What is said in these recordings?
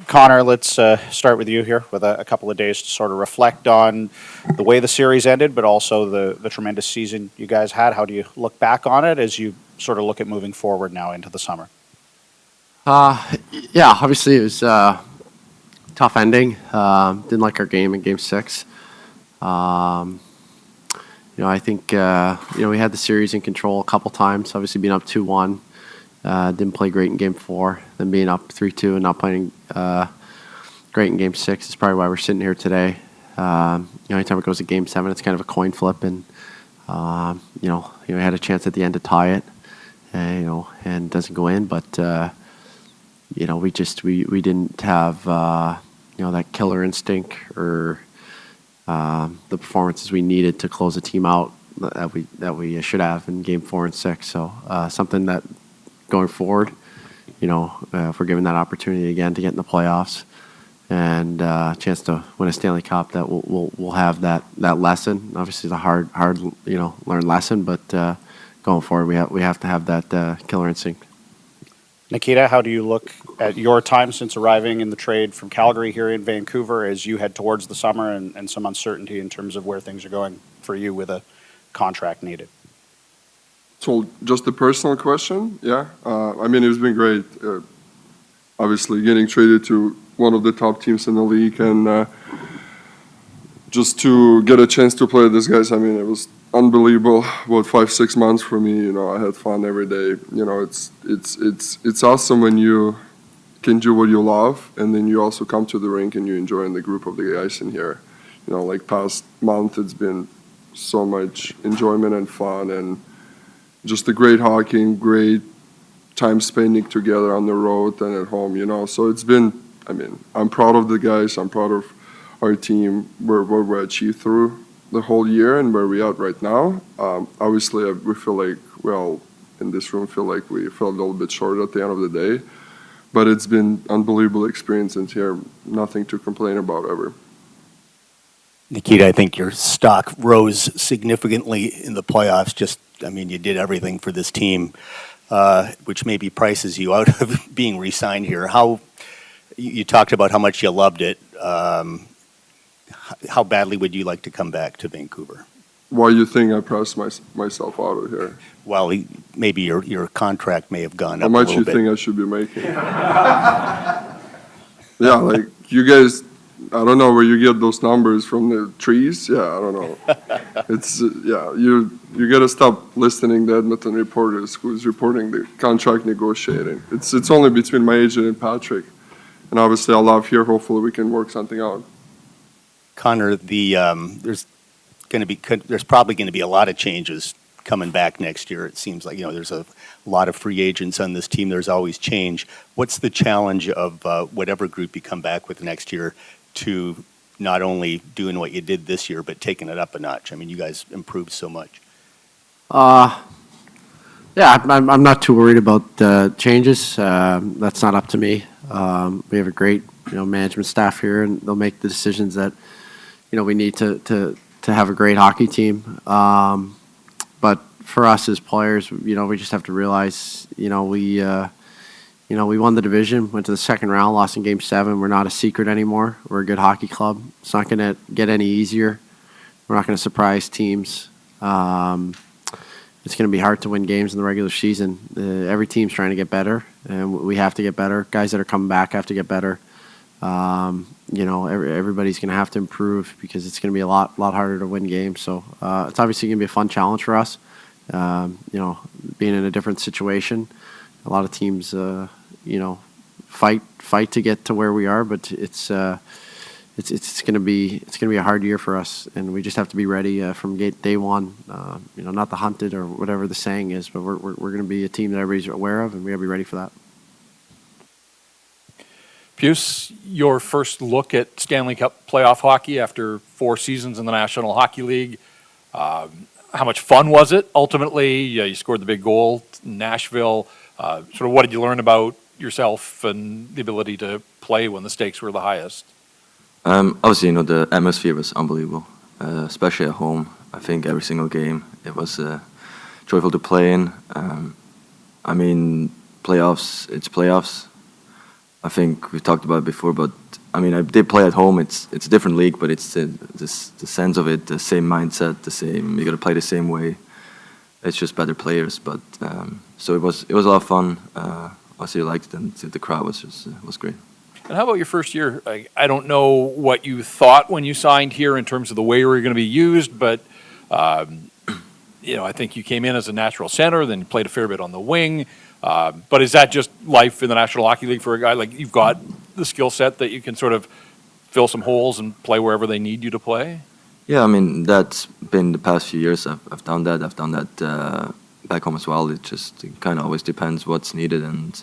Conor, let's start with you here with a couple of days to sort of reflect on the way the series ended, but also the tremendous season you guys had. How do you look back on it as you sort of look at moving forward now into the summer? Yeah, obviously it was a tough ending. Didn't like our game in Game 6. I think we had the series in control a couple times. Obviously, being up 2-1, didn't play great in Game 4. Then being up 3-2 and not playing great in Game 6 is probably why we're sitting here today. Anytime it goes to Game 7, it's kind of a coin flip, and we had a chance at the end to tie it, and it doesn't go in, but we didn't have that killer instinct or the performances we needed to close the team out that we should have in Game 4 and 6. So something that going forward, if we're given that opportunity again to get in the playoffs and a chance to win a Stanley Cup, that we'll have that lesson. Obviously, it's a hard learned lesson, but going forward, we have to have that killer instinct. Nikita, how do you look at your time since arriving in the trade from Calgary here in Vancouver as you head towards the summer and some uncertainty in terms of where things are going for you with a contract needed? So just a personal question, yeah. It's been great. Obviously, getting traded to one of the top teams in the league and just to get a chance to play with these guys, it was unbelievable. About 5-6 months for me. I had fun every day. It's awesome when you can do what you love, and then you also come to the rink and you enjoy in the group of the guys in here. Like past month, it's been so much enjoyment and fun, and just a great hockey and great time spending together on the road and at home. So it's been. I'm proud of the guys. I'm proud of our team, where we achieved through the whole year and where we are right now. Obviously, we feel like, in this room, we fell a little bit short at the end of the day. But it's been unbelievable experience in here. Nothing to complain about ever. Nikita, I think your stock rose significantly in the playoffs. You did everything for this team, which maybe prices you out of being re-signed here. You talked about how much you loved it. How badly would you like to come back to Vancouver? Why you think I pressed myself out of here? Well, maybe your contract may have gone up a little bit. How much you think I should be making? Yeah, like you guys, I don't know where you get those numbers from, the trees. Yeah, I don't know. It's you got to stop listening to Edmonton reporters who's reporting the contract negotiating. It's only between my agent and Patrick, and obviously I love here. Hopefully we can work something out. Conor, there's probably going to be a lot of changes coming back next year. It seems like there's a lot of free agents on this team. There's always change. What's the challenge of whatever group you come back with next year to not only doing what you did this year, but taking it up a notch? You guys improved so much. Yeah, I'm not too worried about the changes. That's not up to me. We have a great management staff here, and they'll make the decisions that we need to have a great hockey team. But for us as players, we just have to realize, we won the division, went to the second round, lost in Game 7. We're not a secret anymore. We're a good hockey club. It's not going to get any easier. We're not going to surprise teams. It's going to be hard to win games in the regular season. Every team's trying to get better, and we have to get better. Guys that are coming back have to get better. Everybody's going to have to improve because it's going to be a lot harder to win games. So it's obviously going to be a fun challenge for us. Being in a different situation, a lot of teams, fight to get to where we are, but it's going to be a hard year for us, and we just have to be ready from day one. Not the hunted or whatever the saying is, but we're going to be a team that everybody's aware of, and we got to be ready for that. Pius, your first look at Stanley Cup playoff hockey after 4 seasons in the National Hockey League. How much fun was it? Ultimately, you scored the big goal in Nashville. Sort of what did you learn about yourself and the ability to play when the stakes were the highest? Obviously, the atmosphere was unbelievable, especially at home. I think every single game, it was joyful to play in. Playoffs, it's playoffs. I think we talked about it before, but I mean, I did play at home. It's a different league, but it's the sense of it, the same mindset, the same. You got to play the same way. It's just better players, but so it was a lot of fun. Also, liked it, and the crowd was great. And how about your first year? I don't know what you thought when you signed here in terms of the way you were going to be used, but I think you came in as a natural center, then you played a fair bit on the wing. But is that just life in the National Hockey League for a guy like you've got the skill set that you can sort of fill some holes and play wherever they need you to play? Yeah, I mean that's been the past few years. I've done that. I've done that back home as well. It kind of always depends what's needed and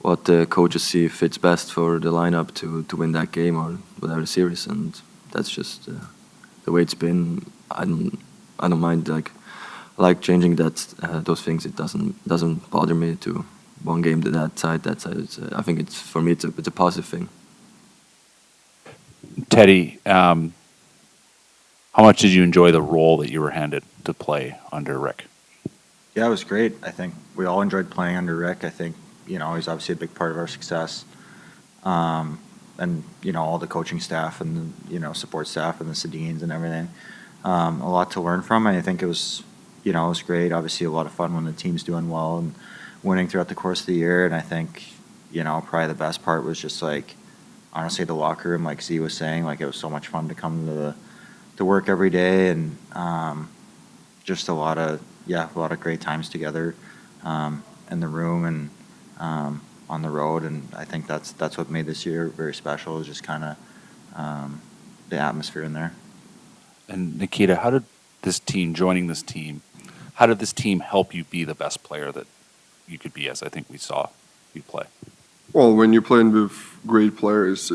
what the coaches see fits best for the lineup to win that game or whatever series, and that's just the way it's been. I don't mind like changing those things. It doesn't bother me to one game to that side. I think for me it's a positive thing. Teddy, how much did you enjoy the role that you were handed to play under Rick? Yeah, it was great. I think we all enjoyed playing under Rick. I think, he's obviously a big part of our success. And, all the coaching staff and, support staff and the Sedins and everything. A lot to learn from. And I think it was, it was great. Obviously a lot of fun when the team's doing well and winning throughout the course of the year. And I think, probably the best part was just honestly, the locker room, like Z was saying, it was so much fun to come to work every day, and just a lot of great times together in the room and on the road, and I think that's what made this year very special. Is just kind of the atmosphere in there. And Nikita, how did joining this team, how did this team help you be the best player that you could be, as I think we saw you play? Well, when you're playing with great players,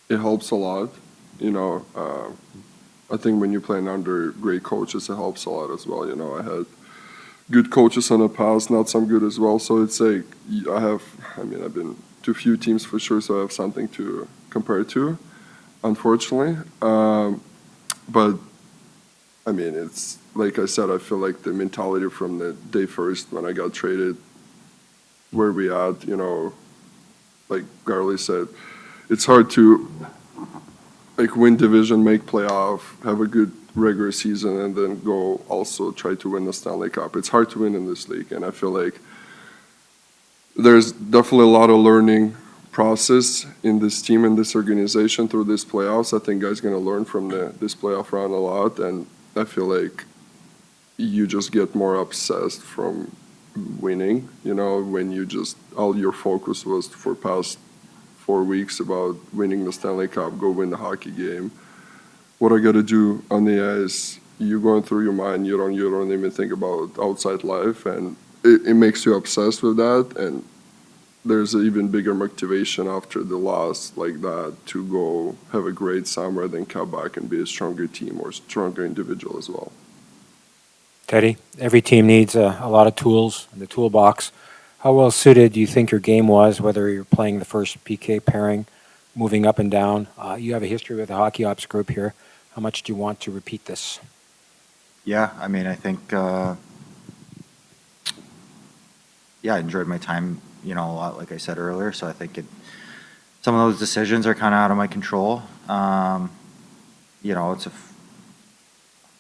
it helps a lot. I think when you're playing under great coaches, it helps a lot as well. I had good coaches in the past, not some good as well. So it's I've been to a few teams for sure, so I have something to compare to, unfortunately. But it's like I said, I feel like the mentality from the day first when I got traded, where we at, like Garley said, it's hard to win division, make playoff, have a good regular season, and then go also try to win the Stanley Cup. It's hard to win in this league, and I feel like there's definitely a lot of learning process in this team and this organization through these playoffs. I think guys going to learn from this playoff round a lot, and I feel like you just get more obsessed from winning, when you just all your focus was for past 4 weeks about winning the Stanley Cup, go win the hockey game. What I got to do on the ice, you're going through your mind, you don't even think about outside life, and it makes you obsessed with that, and there's an even bigger motivation after the loss like that to go have a great summer, then come back and be a stronger team or stronger individual as well. Teddy, every team needs a lot of tools in the toolbox. How well suited do you think your game was, whether you're playing the first PK pairing, moving up and down? You have a history with the Hockey Ops group here. How much do you want to repeat this? Yeah, I think, I enjoyed my time, a lot, like I said earlier. So I think some of those decisions are kind of out of my control. It's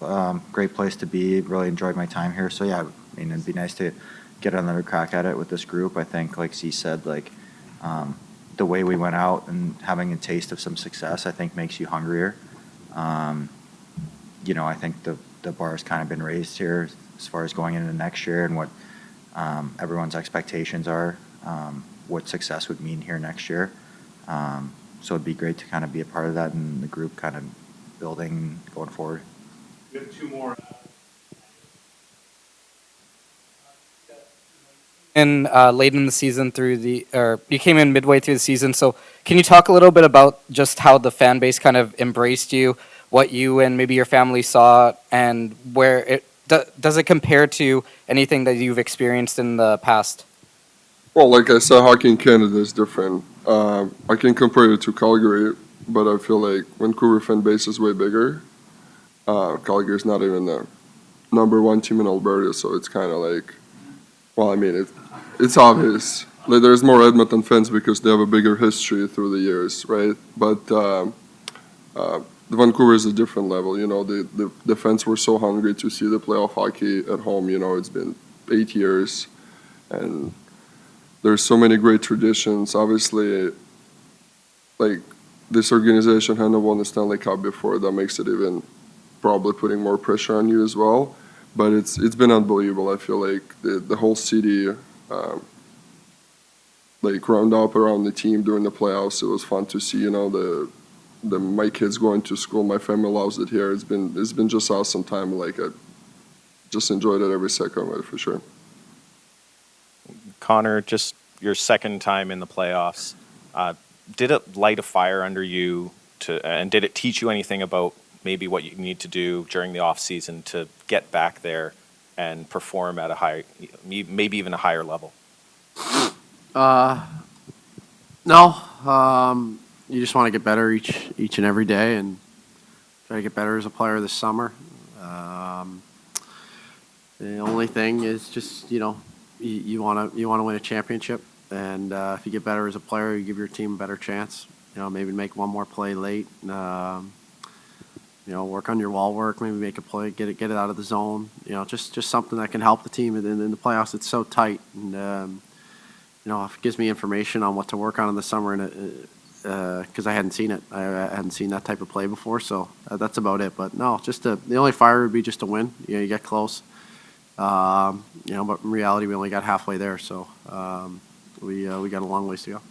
a great place to be. Really enjoyed my time here. So yeah, it'd be nice to get another crack at it with this group. I think, like Z said, the way we went out and having a taste of some success, I think makes you hungrier. I think the bar's kind of been raised here as far as going into next year and what everyone's expectations are, what success would mean here next year. So it'd be great to kind of be a part of that and the group kind of building going forward. We have two more. In late in the season you came in midway through the season. So can you talk a little bit about just how the fan base kind of embraced you, what you and maybe your family saw, and where does it compare to anything that you've experienced in the past? Well, like I said, hockey in Canada is different. I can compare it to Calgary, but I feel like Vancouver fan base is way bigger. Calgary is not even the number one team in Alberta, so it's kind of like, well, it's obvious. like there's more Edmonton fans because they have a bigger history through the years, right? But Vancouver is a different level. You know, the fans were so hungry to see the playoff hockey at home. You know, it's been 8 years, and there's so many great traditions. Obviously, like this organization had not won the Stanley Cup before. That makes it even probably putting more pressure on you as well. But it's been unbelievable. I feel like the whole city like round up around the team during the playoffs. It was fun to see. You know, the my kids going to school. My family loves it here. It's been just awesome time. Like I just enjoyed it every second of it for sure. Connor, just your second time in the playoffs. Did it light a fire under you and did it teach you anything about maybe what you need to do during the off season to get back there and perform at a high, maybe even a higher level? No. You just want to get better each and every day, and try to get better as a player this summer. The only thing is just you want to win a championship, and if you get better as a player, you give your team a better chance. Maybe make one more play late. Work on your wall work. Maybe make a play, get it out of the zone. Just something that can help the team. And in the playoffs, it's so tight, and if it gives me information on what to work on in the summer, and because I hadn't seen it, I hadn't seen that type of play before. So that's about it. But no, just the only fire would be just to win. You get close. But in reality, we only got halfway there, so we got a long ways to go.